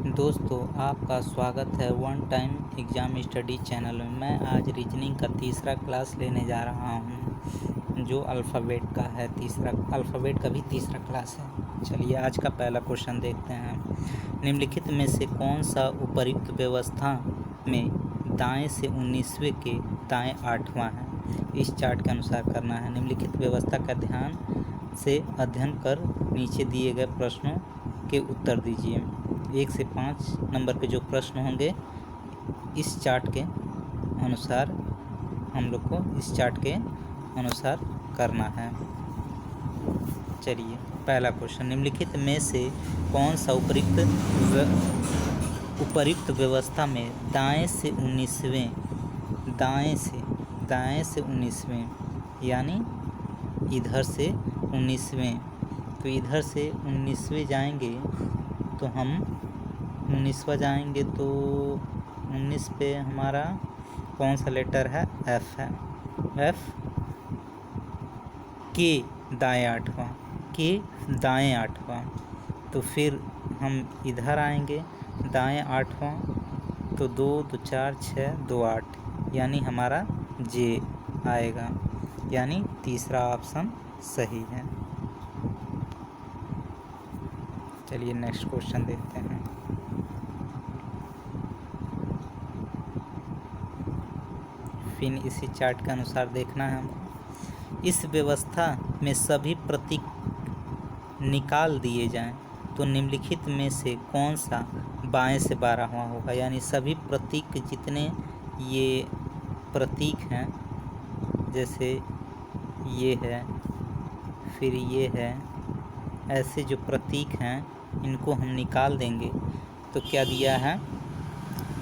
दोस्तों, आपका स्वागत है one time exam study channel में। मैं आज रीजनिंग का तीसरा क्लास लेने जा रहा हूं, जो अल्फ़ाबेट का है। अल्फ़ाबेट का भी तीसरा क्लास है। चलिए आज का पहला क्वेश्चन देखते हैं। निम्नलिखित में से कौन सा उपर्युक्त व्यवस्था में दाएं से 19वें के दाएं 8वां है? इस चार्ट के अनुसार करना है। निम्नलिखित व्यवस्था का ध्यान से अध्ययन कर नीचे दिए गए प्रश्नों के उत्तर दीजिए। 1 से 5 नंबर के जो प्रश्न होंगे इस चार्ट के अनुसार हम लोग को इस चार्ट के अनुसार करना है। चलिए पहला क्वेश्चन, निम्नलिखित में से कौन सा उपर्युक्त व्यवस्था में दाएं से 19वें यानी इधर से 19वें, तो इधर से 19वें जाएंगे तो हम 19वां जाएंगे तो 19 पे हमारा कौन सा लेटर है? एफ है। एफ के दाएं 8वां, तो फिर हम इधर आएंगे दाएं 8वां, तो 2 2 4 6 2 8 यानी हमारा जे आएगा, यानी तीसरा ऑप्शन सही है। चलिए नेक्स्ट क्वेश्चन देखते हैं। फिर इसी चार्ट के अनुसार देखना है हमको। इस व्यवस्था में सभी प्रतीक निकाल दिए जाएं तो निम्नलिखित में से कौन सा बाएं से 12वां होगा? यानी सभी प्रतीक, जितने ये प्रतीक हैं, जैसे ये है, फिर ये है, ऐसे जो प्रतीक हैं इनको हम निकाल देंगे तो क्या दिया है?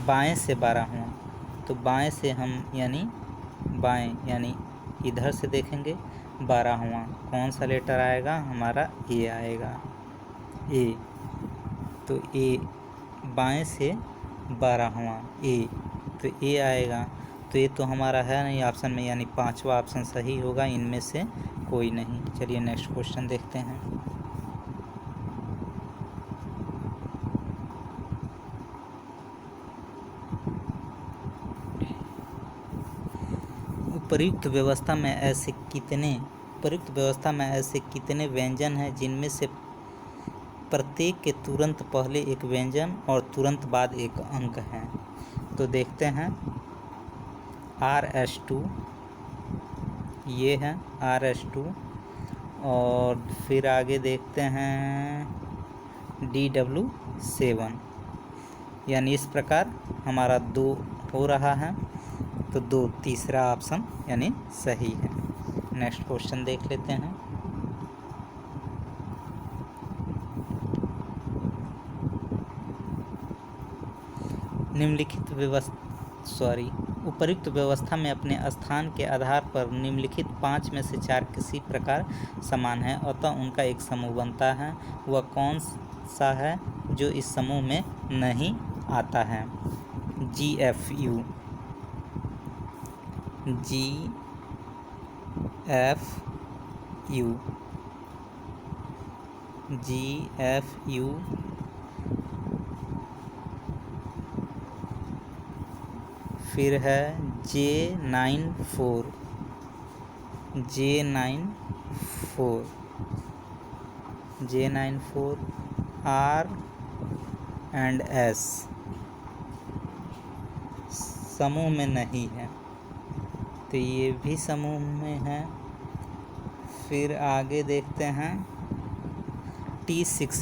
बाएं से 12वां। तो बाएं से हम यानी इधर से देखेंगे 12वां, कौन सा लेटर आएगा? हमारा ए आएगा, ए। तो ए बाएं से 12वां ए, तो ए आएगा। तो ये तो हमारा है नहीं ऑप्शन में, यानी 5वां ऑप्शन सही होगा, इनमें से कोई नहीं। चलिए नेक्स्ट क्वेश्चन देखते हैं। उपर्युक्त व्यवस्था में ऐसे कितने व्यंजन हैं जिनमें से प्रत्येक के तुरंत पहले एक व्यंजन और तुरंत बाद एक अंक है? तो देखते हैं। RS2, ये है RS2, और फिर आगे देखते हैं DW7, यानी इस प्रकार हमारा 2 हो रहा है, तो 2 तीसरा ऑप्शन यानी सही है। नेक्स्ट क्वेश्चन देख लेते हैं। उपर्युक्त व्यवस्था में अपने स्थान के आधार पर निम्नलिखित 5 में से 4 किसी प्रकार समान है, अतः उनका एक समूह बनता है। वह कौन सा है जो इस समूह में नहीं आता है? GFU, फिर है J94, R एंड S समूह में नहीं है, तो ये भी समूह में है। फिर आगे देखते हैं T6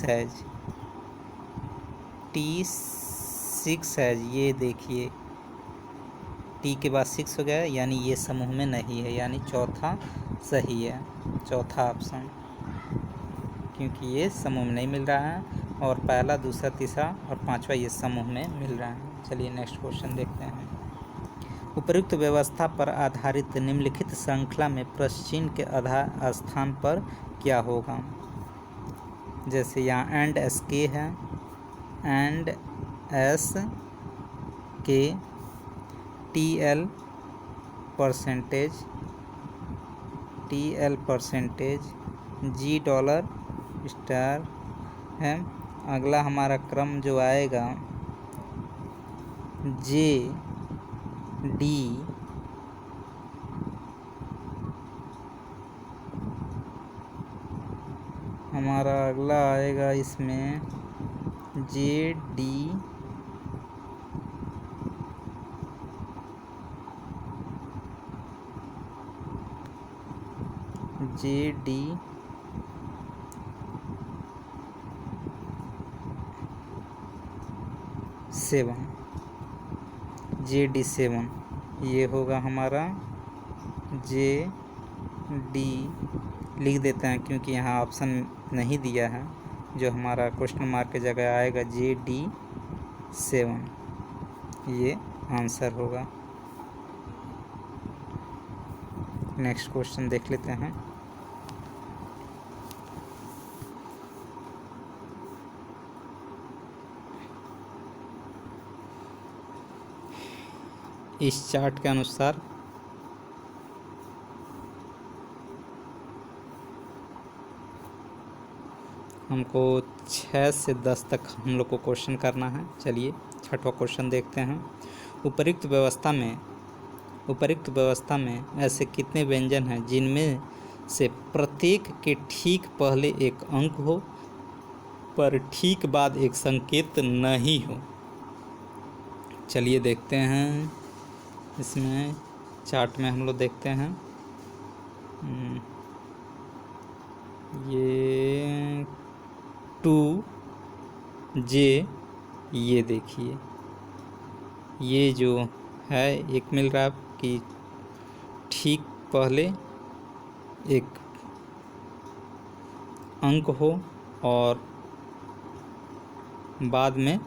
है, ये देखिए T के बाद 6 हो गया, यानी ये समूह में नहीं है, यानी चौथा सही है, चौथा ऑप्शन, क्योंकि ये समूह में नहीं मिल रहा है, और पहला, दूसरा, तीसरा और 5वां ये समूह में मिल रहा है। चलिए नेक्स्ट क्वेश्चन देखते हैं। उपर्युक्त व्यवस्था पर आधारित निम्नलिखित श्रृंखला में प्रश्न के आधार स्थान पर क्या होगा? जैसे यहाँ एंड एस के है, एंड एस के, TL परसेंटेज, $G है, अगला हमारा क्रम जो आएगा जे डी हमारा अगला आएगा इसमें जे डी JD 7 JD 7 ये होगा हमारा JD लिख देते हैं क्योंकि यहाँ ऑप्शन नहीं दिया है। जो हमारा क्वेश्चन मार्क की जगह आएगा JD 7 ये आंसर होगा। नेक्स्ट क्वेश्चन देख लेते हैं। इस चार्ट के अनुसार हमको 6 से 10 तक हम लोग को क्वेश्चन करना है। चलिए छठवां क्वेश्चन देखते हैं। उपर्युक्त व्यवस्था में ऐसे कितने व्यंजन हैं जिनमें से प्रत्येक के ठीक पहले एक अंक हो पर ठीक बाद एक संकेत नहीं हो। चलिए देखते हैं। इसमें चार्ट में हम लोग देखते हैं ये 2J ये देखिए ये जो है एक मिल रहा है कि ठीक पहले एक अंक हो और बाद में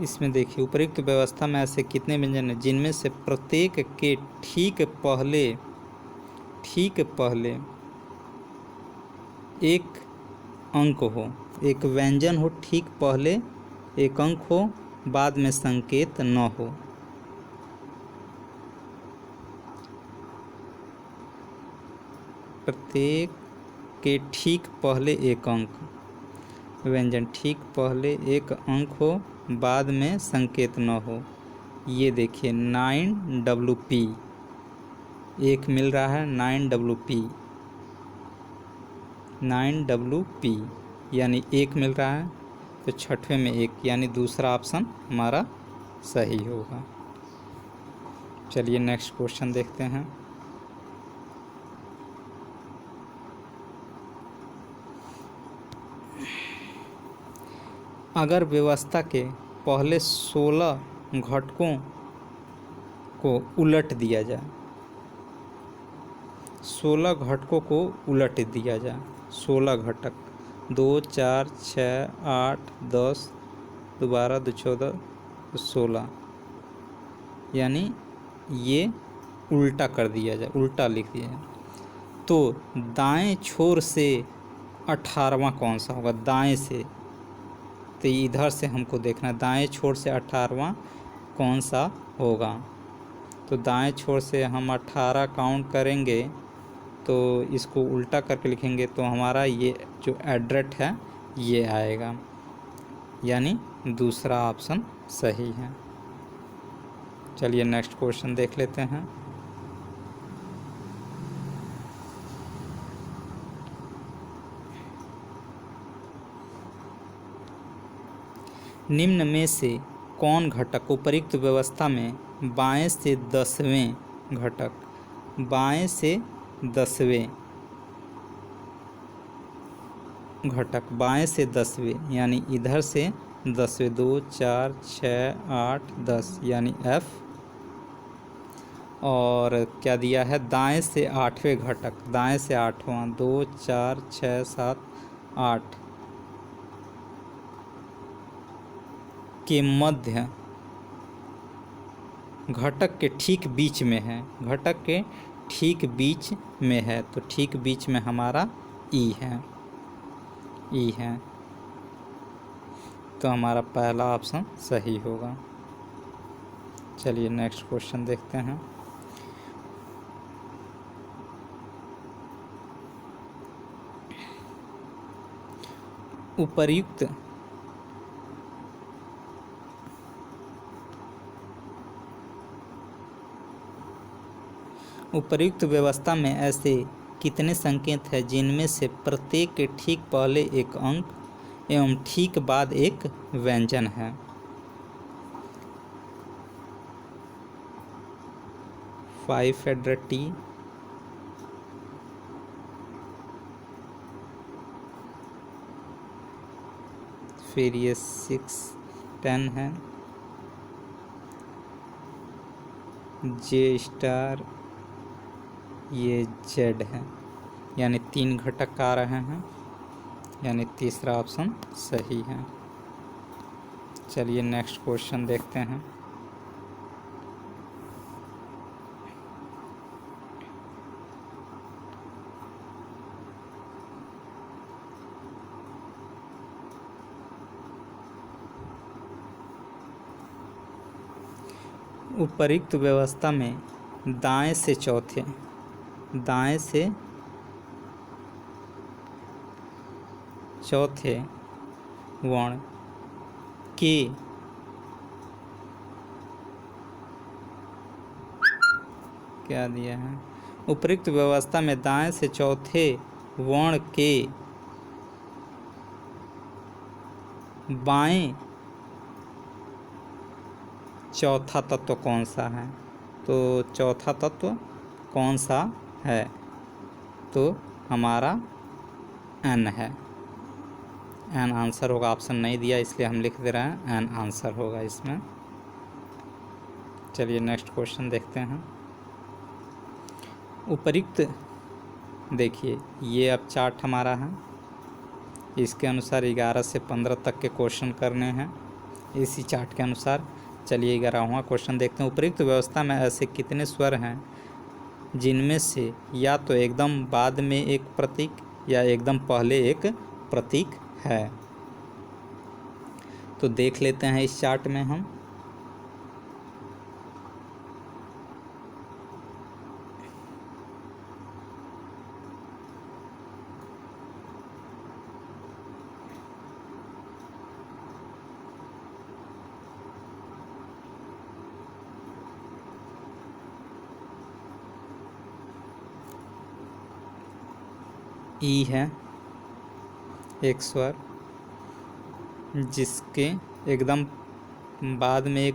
इसमें देखिए उपर्युक्त व्यवस्था में ऐसे कितने व्यंजन हैं जिनमें से प्रत्येक के ठीक पहले एक अंक हो, एक व्यंजन हो ठीक पहले एक अंक हो बाद में संकेत न हो। प्रत्येक के ठीक पहले एक अंक व्यंजन ठीक पहले एक अंक हो बाद में संकेत न हो। ये देखिए 9WP एक मिल रहा है 9WP यानी एक मिल रहा है तो छठवें में एक यानी दूसरा ऑप्शन हमारा सही होगा। चलिए नेक्स्ट क्वेश्चन देखते हैं। अगर व्यवस्था के पहले 16 घटकों को उलट दिया जाए 16 घटकों को उलट दिया जाए 16 घटक 2 4 6 8 10 दोबारा 2 14 16 यानी ये उल्टा कर दिया जाए उल्टा लिख दिया जाए तो दाएं छोर से 18वां कौन सा होगा। दाएं से तो इधर से हमको देखना दाएं छोर से 18वां कौन सा होगा। तो दाएं छोर से हम 18 काउंट करेंगे तो इसको उल्टा करके लिखेंगे तो हमारा ये जो एड्रेट है ये आएगा यानी दूसरा ऑप्शन सही है। चलिए नेक्स्ट क्वेश्चन देख लेते हैं। निम्न में से कौन घटक उपर्युक्त व्यवस्था में बाएं से 10वें घटक बाएं से 10वें घटक बाएं से 10वें यानी इधर से 10वें 2 4 6 8 10 यानी F और क्या दिया है दाएं से 8वें घटक दाएं से 8वां 2 4 6 7 8 के मध्य घटक के ठीक बीच में है घटक के ठीक बीच में है तो ठीक बीच में हमारा E है ई है। तो हमारा पहला ऑप्शन सही होगा। चलिए नेक्स्ट क्वेश्चन देखते हैं। उपर्युक्त व्यवस्था में ऐसे कितने संकेत हैं जिनमें से प्रत्येक के ठीक पहले एक अंक एवं ठीक बाद एक व्यंजन है? 5 फिर ये 6 10 है, J*, ये Z है, यानी 3 घटक आ रहे हैं, यानी तीसरा ऑप्शन सही है। चलिए नेक्स्ट क्वेश्चन देखते हैं। उपर्युक्त व्यवस्था में दाएं से चौथे वर्ण के क्या दिया है? उपर्युक्त व्यवस्था में दाएं से चौथे वर्ण के बाएं चौथा तत्व कौन सा है? तो चौथा तत्व कौन सा है? तो हमारा N है। N आंसर होगा। ऑप्शन नहीं दिया इसलिए हम लिख दे रहे हैं N आंसर होगा इसमें। चलिए नेक्स्ट क्वेश्चन देखते हैं। उपर्युक्त देखिए, ये अब चार्ट हमारा है, इसके अनुसार 11 से 15 तक के क्वेश्चन करने हैं इसी चार्ट के अनुसार। चलिए 11वां क्वेश्चन देखते हैं। उपर्युक्त व्यवस्था में ऐसे कितने स्वर हैं जिनमें से या तो एकदम बाद में एक प्रतीक या एकदम पहले एक प्रतीक है? तो देख लेते हैं इस चार्ट में हम। ई है एक स्वर जिसके एकदम बाद में एक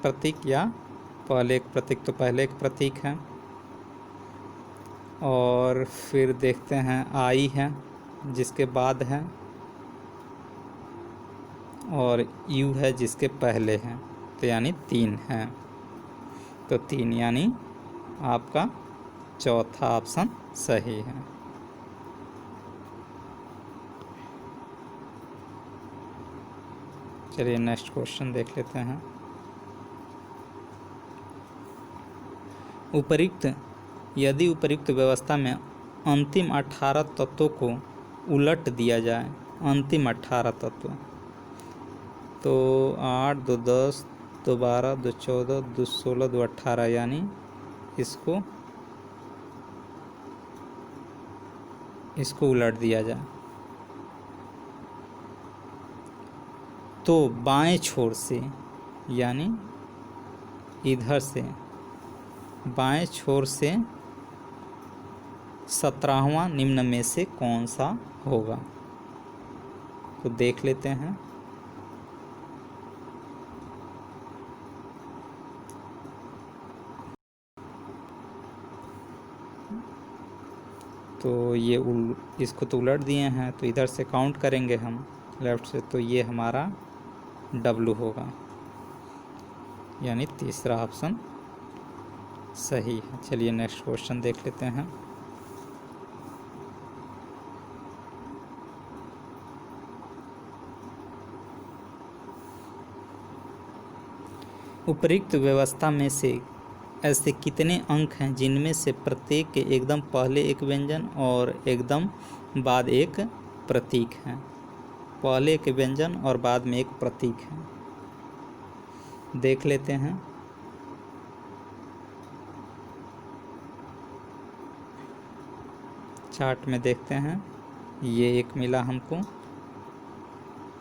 प्रतीक या पहले एक प्रतीक, तो पहले एक प्रतीक है। और फिर देखते हैं आई है जिसके बाद है, और यू है जिसके पहले है, तो यानी 3 है। तो 3 यानी आपका चौथा ऑप्शन सही है। चलिए नेक्स्ट क्वेश्चन देख लेते हैं। यदि उपर्युक्त व्यवस्था में अंतिम 18 तत्वों को उलट दिया जाए, अंतिम 18 तत्व, तो 8 2 10 2 12 2 14 2 16 2 18, यानी इसको उलट दिया जाए तो बाएं छोर से, यानी इधर से बाएं छोर से 17वां निम्न में से कौन सा होगा? तो देख लेते हैं। तो ये इसको तो उलट दिए हैं, तो इधर से काउंट करेंगे हम लेफ़्ट से, तो ये हमारा W होगा, यानी तीसरा ऑप्शन सही है। चलिए नेक्स्ट क्वेश्चन देख लेते हैं। उपर्युक्त व्यवस्था में से ऐसे कितने अंक हैं जिनमें से प्रत्येक के एकदम पहले एक व्यंजन और एकदम बाद एक प्रतीक है? पहले एक व्यंजन और बाद में एक प्रतीक है। देख लेते हैं। चार्ट में देखते हैं। ये एक मिला हमको,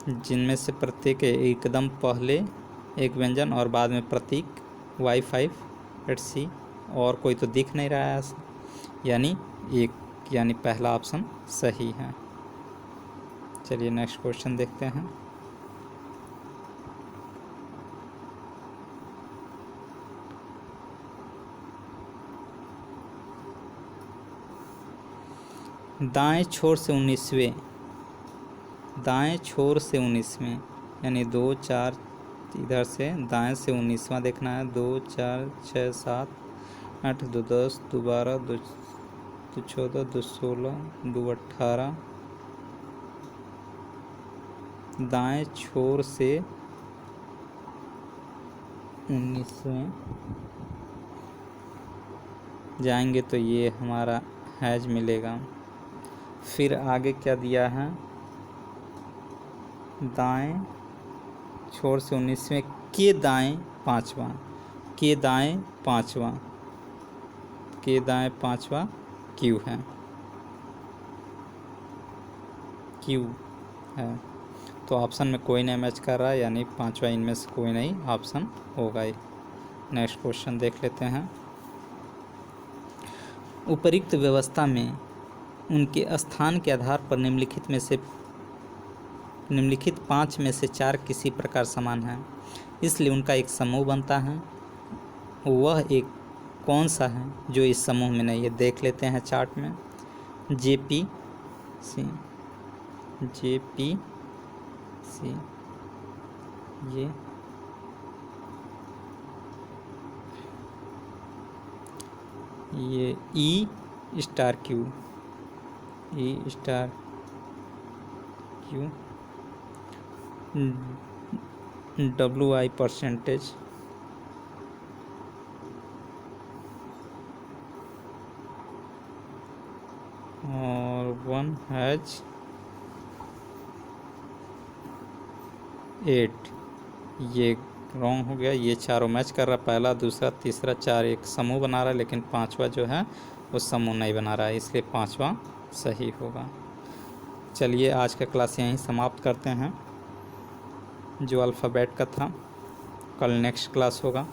जिनमें से प्रत्येक एकदम पहले एक व्यंजन और बाद में प्रतीक Y5 सी, और कोई तो दिख नहीं रहा है, यानी यानी पहला ऑप्शन सही है। चलिए नेक्स्ट क्वेश्चन देखते हैं। दाएं छोर से 19वें यानी 2 4 इधर से दाएं से 19वां देखना है। 2 4 6 7 8 2 10 2 12 2 14 2 16 2 18। दाएं छोर से 19वें जाएंगे तो ये हमारा हैज मिलेगा। फिर आगे क्या दिया है? दाएं छोर से 19वें के दाएं पाँचवा, के दाएं पाँचवा क्यू है, क्यू है। तो ऑप्शन में कोई नहीं मैच कर रहा है, यानी पाँचवा इनमें से कोई नहीं ऑप्शन होगा। नेक्स्ट क्वेश्चन देख लेते हैं। उपरोक्त व्यवस्था में उनके स्थान के आधार पर निम्नलिखित 5 में से 4 किसी प्रकार समान हैं, इसलिए उनका एक समूह बनता है। वह एक कौन सा है जो इस समूह में नहीं है? देख लेते हैं चार्ट में। JPC, ये E star Q, WI percentage, और 1 हैज 8। ये रॉन्ग हो गया। ये चारों मैच कर रहा, पहला दूसरा तीसरा 4 एक समूह बना रहा है, लेकिन पांचवा जो है वो समूह नहीं बना रहा है, इसलिए पांचवा सही होगा। चलिए आज का क्लास यहीं समाप्त करते हैं, जो अल्फ़ाबेट का था। कल नेक्स्ट क्लास होगा।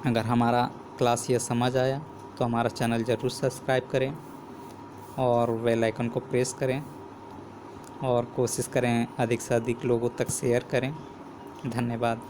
अगर हमारा क्लास ये समझ आया तो हमारा चैनल ज़रूर सब्सक्राइब करें और बेल आइकन को प्रेस करें, और कोशिश करें अधिक से अधिक लोगों तक शेयर करें। धन्यवाद।